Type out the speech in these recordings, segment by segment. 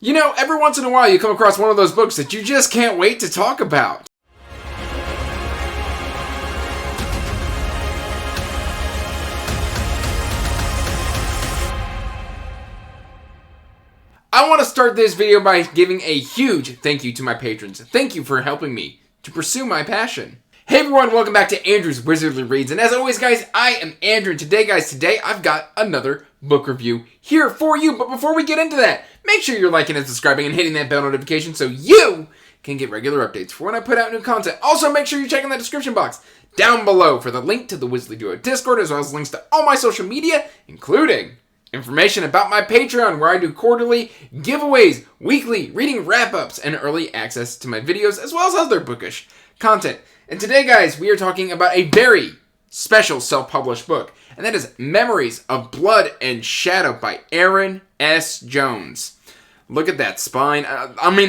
You know, every once in a while you come across one of those books that you just can't wait to talk about. I want to start this video by giving a huge thank you to my patrons. Thank you for helping me to pursue my passion. Hey everyone, welcome back to Andrew's Wizardly Reads. And as always guys, I am Andrew. And today I've got another book review here for you. But before we get into that, make sure you're liking and subscribing and hitting that bell notification so you can get regular updates for when I put out new content. Also, make sure you check in the description box down below for the link to the Wizardly Duo Discord, as well as links to all my social media, including information about my Patreon, where I do quarterly giveaways, weekly reading wrap-ups, and early access to my videos, as well as other bookish content. And today, guys, we are talking about a very special self-published book, and that is Memories of Blood and Shadow by Aaron S. Jones. Look at that spine.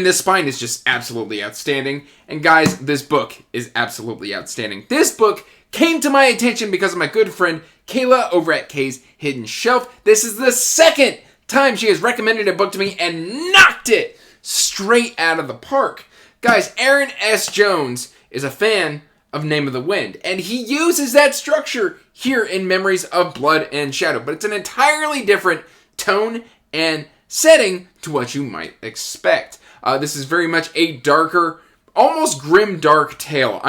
This spine is just absolutely outstanding. And guys, this book is absolutely outstanding. This book came to my attention because of my good friend Kayla over at Kay's Hidden Shelf. This is the second time she has recommended a book to me and knocked it straight out of the park. Guys, Aaron S. Jones is a fan of Name of the Wind, and he uses that structure here in Memories of Blood and Shadow, but it's an entirely different tone and setting to what you might expect. This is very much a darker, almost grim dark tale.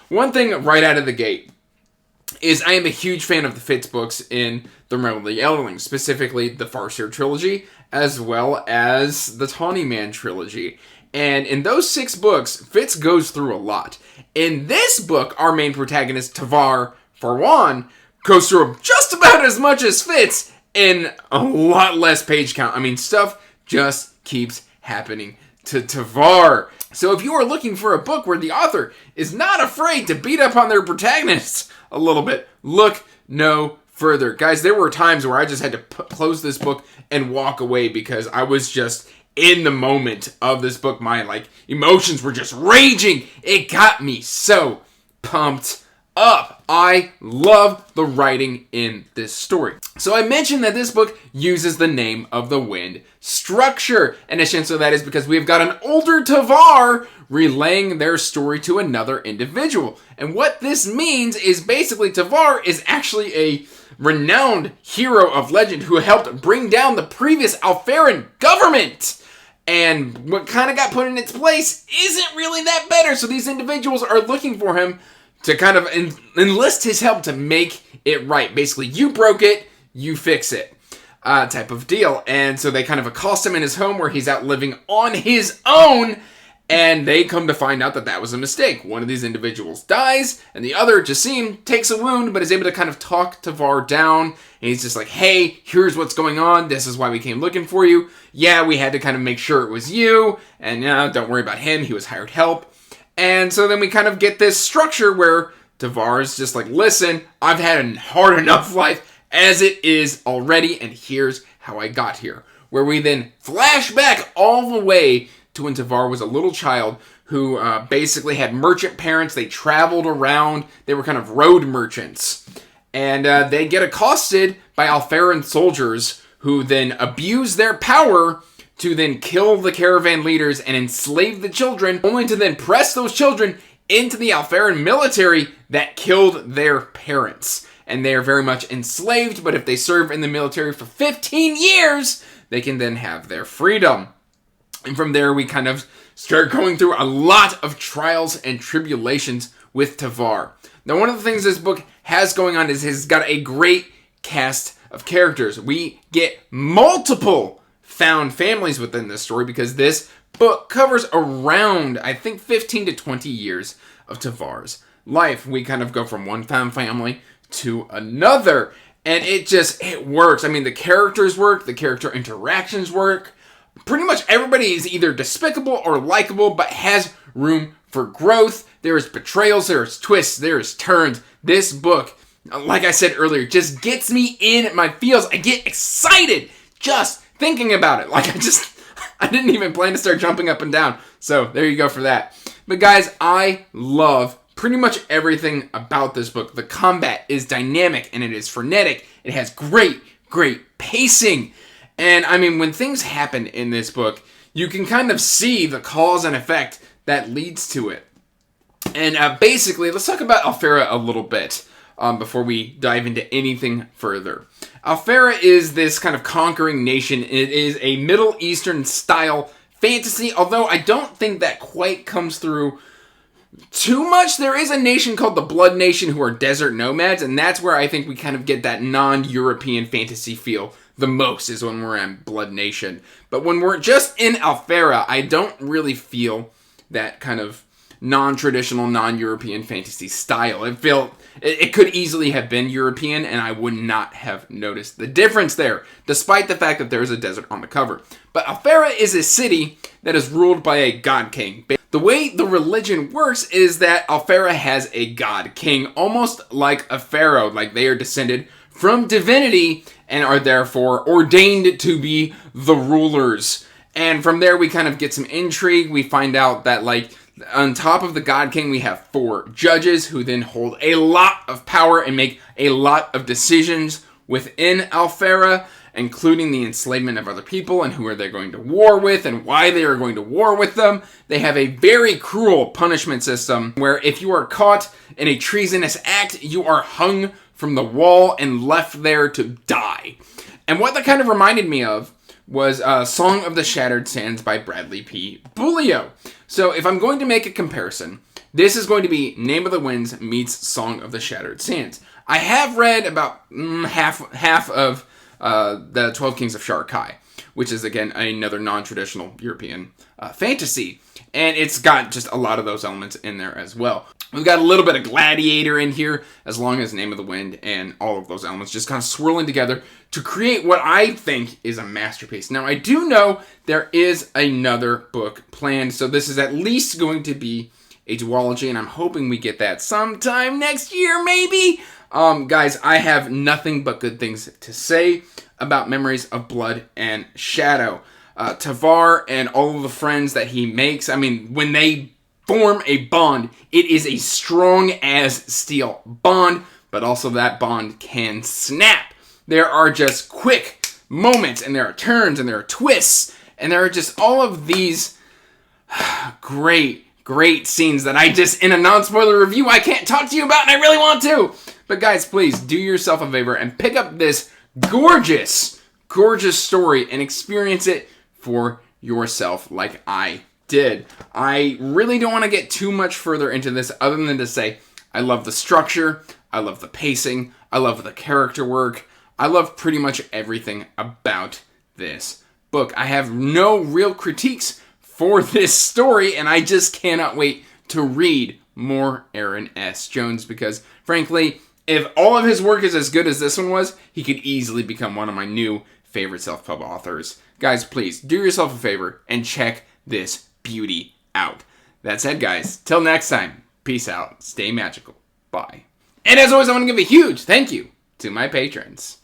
One thing right out of the gate is I am a huge fan of the Fitz books in the Realm of the Elderling, specifically the Farseer trilogy, as well as the Tawny Man trilogy. And in those 6 books, Fitz goes through a lot. In this book, our main protagonist, Tavar, for one, goes through just about as much as Fitz in a lot less page count. Stuff just keeps happening to Tavar. So if you are looking for a book where the author is not afraid to beat up on their protagonists a little bit, look no further. Guys, there were times where I just had to close this book and walk away because I was just in the moment of this book. My emotions were just raging. It got me so pumped up. I love the writing in this story. So I mentioned that this book uses the Name of the Wind structure, and essentially that is because we've got an older Tavar relaying their story to another individual. And what this means is basically Tavar is actually a renowned hero of legend who helped bring down the previous Alfaran government. And what kind of got put in its place isn't really that better. So these individuals are looking for him to kind of enlist his help to make it right. Basically, you broke it, you fix it type of deal. And so they kind of accost him in his home where he's out living on his own. And they come to find out that that was a mistake. One of these individuals dies, and the other, Jassim, takes a wound, but is able to kind of talk Tavar down. And he's just like, hey, here's what's going on. This is why we came looking for you. Yeah, we had to kind of make sure it was you. And don't worry about him. He was hired help. And so then we kind of get this structure where Tavar is just like, listen, I've had a hard enough life as it is already, and here's how I got here. Where we then flash back all the way to when Tavar was a little child who basically had merchant parents. They traveled around. They were kind of road merchants. And they get accosted by Alfaran soldiers who then abuse their power to then kill the caravan leaders and enslave the children, only to then press those children into the Alfaran military that killed their parents. And they are very much enslaved, but if they serve in the military for 15 years, they can then have their freedom. And from there, we kind of start going through a lot of trials and tribulations with Tavar. Now, one of the things this book has going on is it's got a great cast of characters. We get multiple found families within this story because this book covers around, I think, 15 to 20 years of Tavar's life. We kind of go from one found family to another, and it works. The characters work, the character interactions work. Pretty much everybody is either despicable or likable, but has room for growth. There is betrayals, there is twists, there is turns. This book, like I said earlier, just gets me in my feels. I get excited just thinking about it. I didn't even plan to start jumping up and down. So there you go for that. But guys, I love pretty much everything about this book. The combat is dynamic and it is frenetic. It has great pacing. And I mean, when things happen in this book, you can kind of see the cause and effect that leads to it. And basically, let's talk about Alfera a little bit before we dive into anything further. Alfera is this kind of conquering nation. It is a Middle Eastern style fantasy, although I don't think that quite comes through too much. There is a nation called the Blood Nation who are desert nomads, and that's where I think we kind of get that non-European fantasy feel the most, is when we're in Blood Nation. But when we're just in Alfera, I don't really feel that kind of non-traditional, non-European fantasy style. It could easily have been European, and I would not have noticed the difference there, despite the fact that there is a desert on the cover. But Alfera is a city that is ruled by a god king. The way the religion works is that Alfera has a god king, almost like a pharaoh, like they are descended from divinity and are therefore ordained to be the rulers. And from there we kind of get some intrigue. We find out that, like, on top of the God King, we have 4 judges who then hold a lot of power and make a lot of decisions within Alfera, including the enslavement of other people and who are they going to war with and why they are going to war with them. They have a very cruel punishment system where if you are caught in a treasonous act, you are hung from the wall and left there to die. And what that kind of reminded me of was Song of the Shattered Sands by Bradley P. Bulio. So if I'm going to make a comparison, this is going to be Name of the Winds meets Song of the Shattered Sands. I have read about half of the 12 Kings of Shar-Kai, which is, again, another non-traditional European fantasy. And it's got just a lot of those elements in there as well. We've got a little bit of Gladiator in here, as long as Name of the Wind, and all of those elements just kind of swirling together to create what I think is a masterpiece. Now, I do know there is another book planned, so this is at least going to be a duology, and I'm hoping we get that sometime next year, maybe? Guys, I have nothing but good things to say about Memories of Blood and Shadow. Tavar and all of the friends that he makes, I mean, when they form a bond, it is a strong as steel bond, but also that bond can snap. There are just quick moments, and there are turns, and there are twists, and there are just all of these great scenes that I just, in a non-spoiler review, I can't talk to you about, and I really want to. But guys, please do yourself a favor and pick up this gorgeous story and experience it for yourself like I did. I really don't want to get too much further into this other than to say I love the structure, I love the pacing, I love the character work, I love pretty much everything about this book. I have no real critiques for this story, and I just cannot wait to read more Aaron S. Jones because, frankly, if all of his work is as good as this one was, he could easily become one of my new favorite self-pub authors. Guys, please do yourself a favor and check this beauty out. That said, guys, till next time, peace out, stay magical, bye. And as always, I want to give a huge thank you to my patrons.